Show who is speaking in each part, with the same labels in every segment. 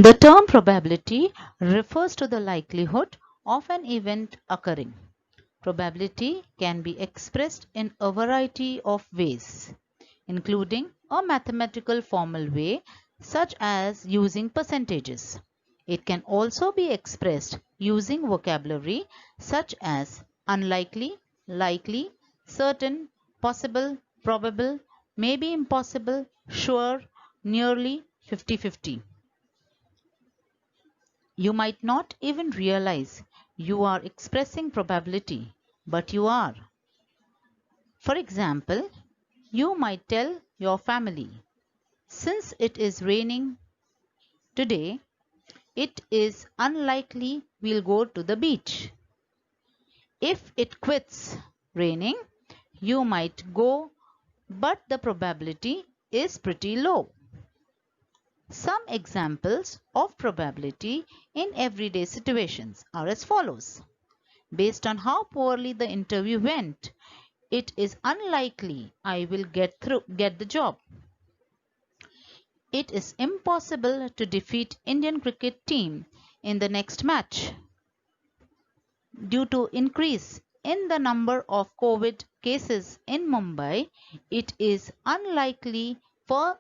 Speaker 1: The term probability refers to the likelihood of an event occurring. Probability can be expressed in a variety of ways, including a mathematical formal way such as using percentages. It can also be expressed using vocabulary such as unlikely, likely, certain, possible, probable, maybe impossible, sure, nearly, 50-50. You might not even realize you are expressing probability, but you are. For example, you might tell your family, since it is raining today, it is unlikely we'll go to the beach. If it quits raining, you might go, but the probability is pretty low. Some examples of probability in everyday situations are as follows. Based on how poorly the interview went, it is unlikely I will get the job. It is impossible to defeat Indian cricket team in the next match. Due to increase in the number of COVID cases in Mumbai, it is unlikely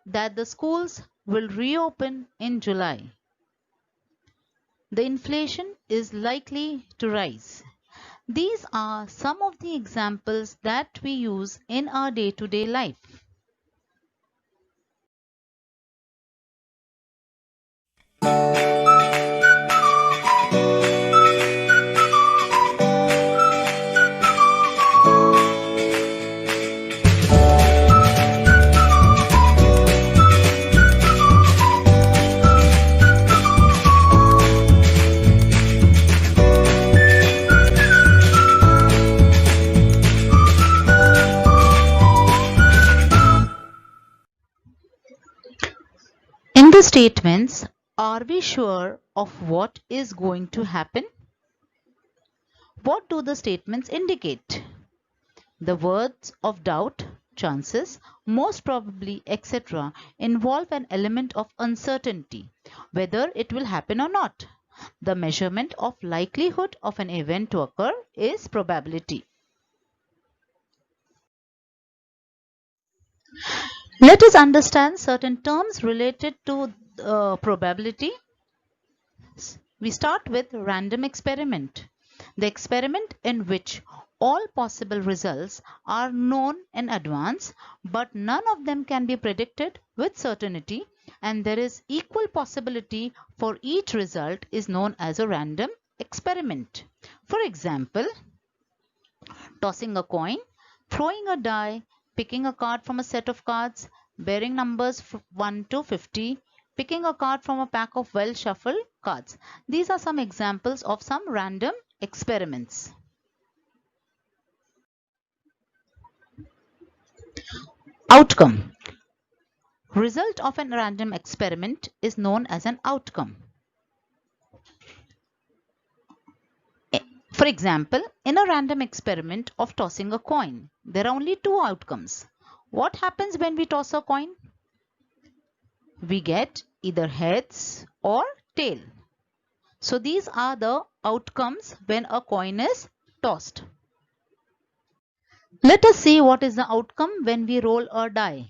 Speaker 1: that the schools will reopen in July. The inflation is likely to rise. These are some of the examples that we use in our day-to-day life. In the statements, are we sure of what is going to happen? What do the statements indicate? The words of doubt, chances, most probably, etc. involve an element of uncertainty, whether it will happen or not. The measurement of likelihood of an event to occur is probability. Let us understand certain terms related to probability. We start with random experiment. The experiment in which all possible results are known in advance, but none of them can be predicted with certainty, and there is equal possibility for each result is known as a random experiment. For example, tossing a coin, throwing a die, picking a card from a set of cards, bearing numbers 1 to 50, picking a card from a pack of well-shuffled cards. These are some examples of some random experiments. Outcome. Result of a random experiment is known as an outcome. For example, in a random experiment of tossing a coin, there are only two outcomes. What happens when we toss a coin? We get either heads or tail. So these are the outcomes when a coin is tossed. Let us see what is the outcome when we roll a die.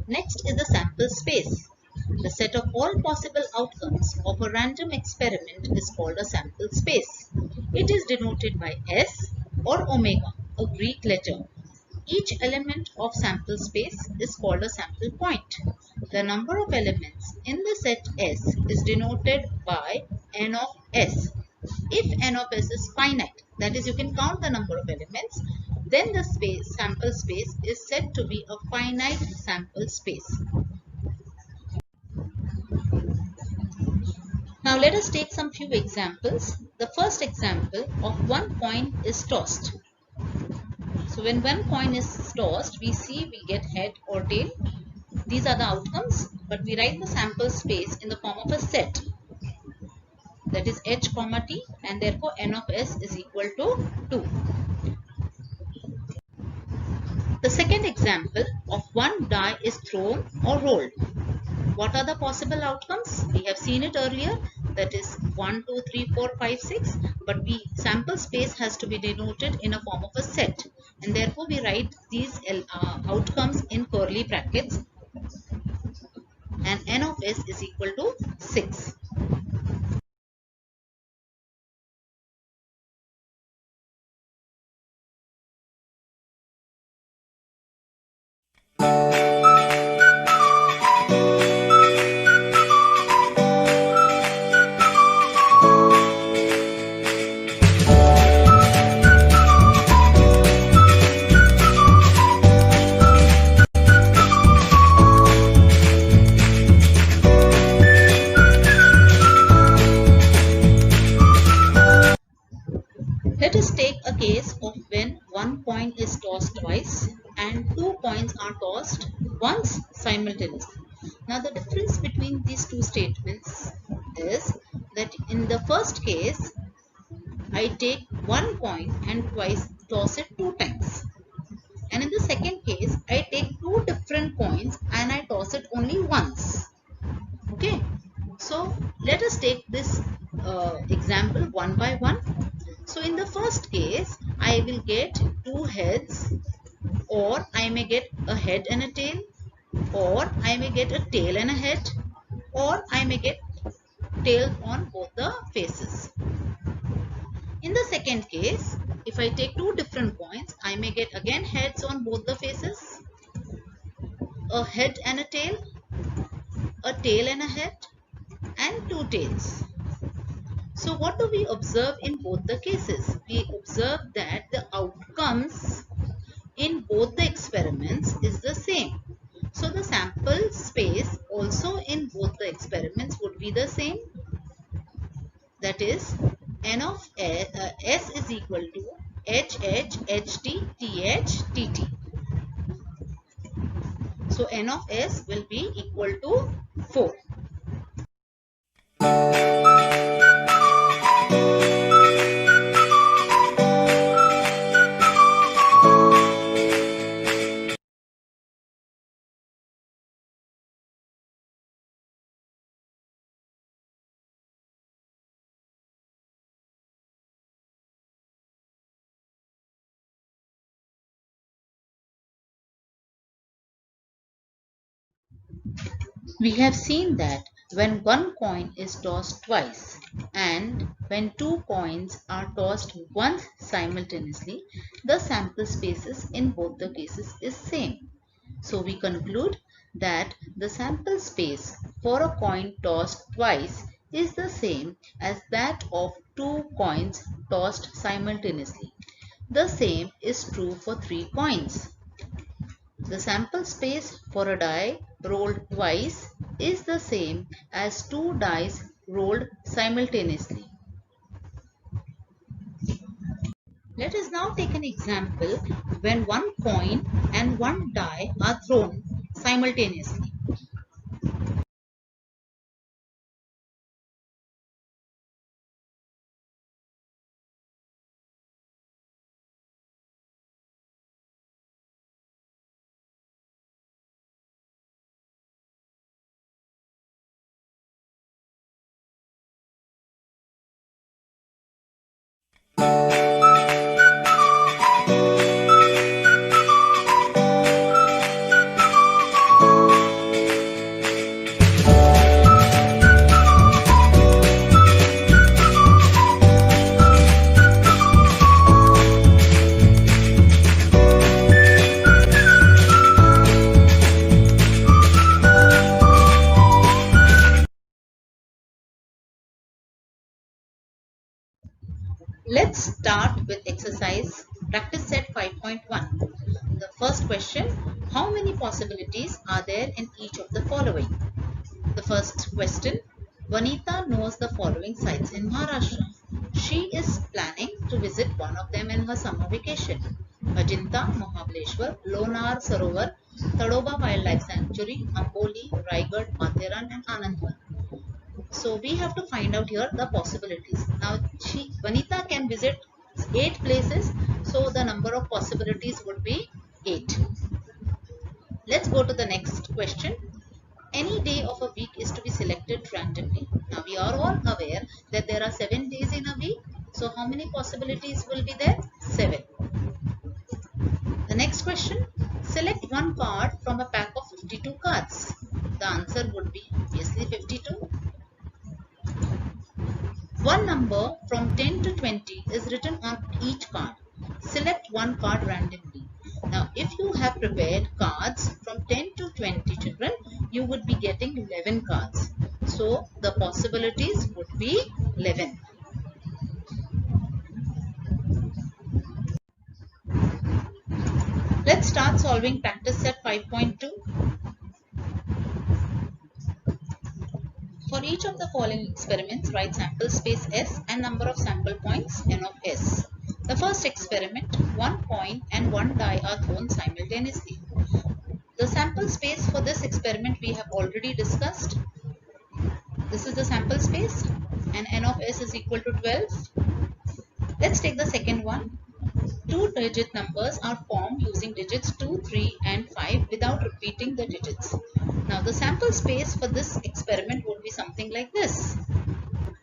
Speaker 1: Next is the sample space. The set of all possible outcomes of a random experiment is called a sample space. It is denoted by S or omega, a Greek letter. Each element of sample space is called a sample point. The number of elements in the set S is denoted by n of S. If n of S is finite, that is, you can count the number of elements, then the sample space is said to be a finite sample space. Now let us take some few examples. The first example of one coin is tossed. So when one coin is tossed, we get head or tail. These are the outcomes, but we write the sample space in the form of a set, that is h comma t, and therefore n of s is equal to 2. The second example of one die is thrown or rolled. What are the possible outcomes? We have seen it earlier, that is 1, 2, 3, 4, 5, 6, but sample space has to be denoted in a form of a set, and therefore we write these outcomes in curly brackets, and n of s is equal to 6. Let us take a case of when one coin is tossed twice and two coins are tossed once simultaneously. Now the difference between these two statements is that in the first case, I take one coin and toss it 2 times. And in the second case, I take 2 different coins and I toss it only once. Okay. So let us take this example one by one. So in the first case, I will get 2 heads, or I may get a head and a tail, or I may get a tail and a head, or I may get tails on both the faces. In the second case, if I take 2 different coins, I may get again heads on both the faces, a head and a tail and a head, and 2 tails. So what do we observe in both the cases? We observe that the outcomes in both the experiments is the same. So the sample space also in both the experiments would be the same. That is, n of s is equal to h, ht, th, tt. So n of s will be equal to 4. We have seen that when one coin is tossed twice and when 2 coins are tossed once simultaneously, the sample spaces in both the cases is same. So we conclude that the sample space for a coin tossed twice is the same as that of 2 coins tossed simultaneously. The same is true for 3 coins. The sample space for a die rolled twice is the same as 2 dice rolled simultaneously. Let us now take an example when one coin and one die are thrown simultaneously. Let's start with exercise practice set 5.1. The first question, how many possibilities are there in each of the following? The first question, Vanita knows the following sites in Maharashtra. She is planning to visit one of them in her summer vacation. Ajanta, Mahabaleshwar, Lonar Sarovar, Tadoba Wildlife Sanctuary, Amboli, Raigad, Matheran and Anandwar. So we have to find out here the possibilities. Now Vanita can visit 8 places, so the number of possibilities would be 8. Let's go to the next question. Any day of a week is to be selected randomly. Now we are all aware that there are 7 days in a week. So how many possibilities will be there? 7. The next question, select one card from a pack of 52 cards. The answer would be obviously 52. One number from 10 to 20 is written on each card. Select one card randomly. Now, if you have prepared cards from 10 to 20 children, you would be getting 11 cards. So, the possibilities would be 11. Let's start solving practice set 5.2. For each of the following experiments, write sample space S and number of sample points n of S. The first experiment, 1 coin and 1 die are thrown simultaneously. The sample space for this experiment we have already discussed. This is the sample space and n of S is equal to 12. Let's take the second one. 2-digit numbers are formed using digits 2, 3 and 5 without repeating the digits. Now the sample space for this experiment would be something like this.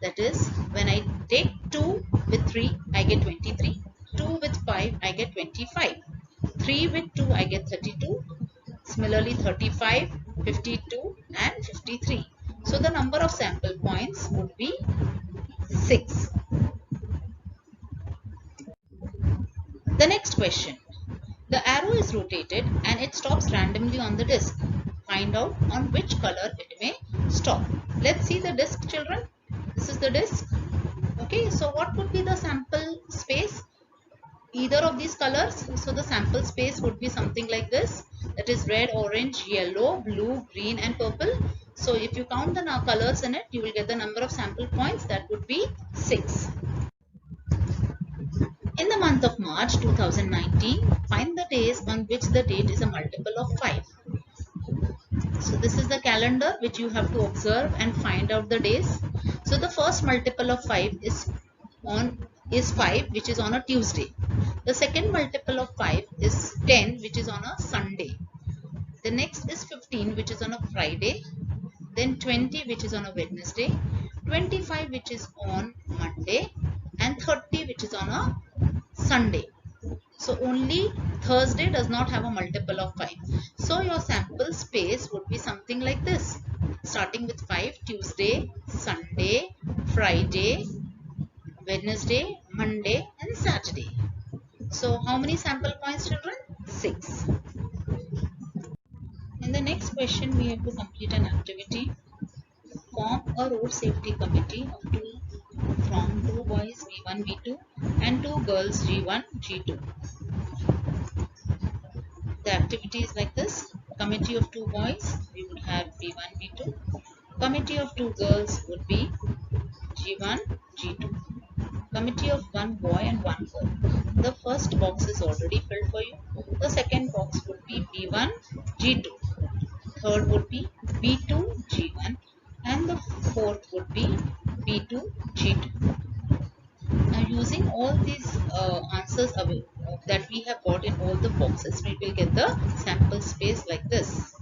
Speaker 1: That is, when I take 2 with 3, I get 23. 2 with 5, I get 25. 3 with 2, I get 32. Similarly, 35, 52 and 53. So the number of sample points would be 6. The next question. The arrow is rotated and it stops randomly on the disc. Find out on which color it may stop. Let's see the disc, children. This is the disc. Okay, so what would be the sample space? Either of these colors. So the sample space would be something like this. That is red, orange, yellow, blue, green and purple. So if you count the colors in it, you will get the number of sample points. That would be 6. In the month of March 2019, find the days on which the date is a multiple of 5. So this is the calendar which you have to observe and find out the days. So the first multiple of 5 is 5, which is on a Tuesday. The second multiple of 5 is 10, which is on a Sunday. The next is 15, which is on a Friday. Then 20, which is on a Wednesday. 25, which is on Monday. And 30, which is on a Sunday. So only Thursday does not have a multiple of 5. So your sample space would be something like this. Starting with 5, Tuesday, Sunday, Friday, Wednesday, Monday and Saturday. So how many sample points, children? 6. In the next question, we have to complete an activity. Form a road safety committee from 2 boys V1, V2 and 2 girls G1, G2. The activity is like this. Committee of 2 boys, we would have V1, V2. Committee of 2 girls would be G1, G2. Committee of 1 boy and 1 girl. The first box is already filled for you. The second box would be B1, G2. Third would be B2, G1. And the fourth would be B2, G2. Now using all these answers that we have got in all the boxes, we will get the sample space like this.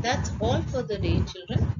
Speaker 1: That's all for the day, children.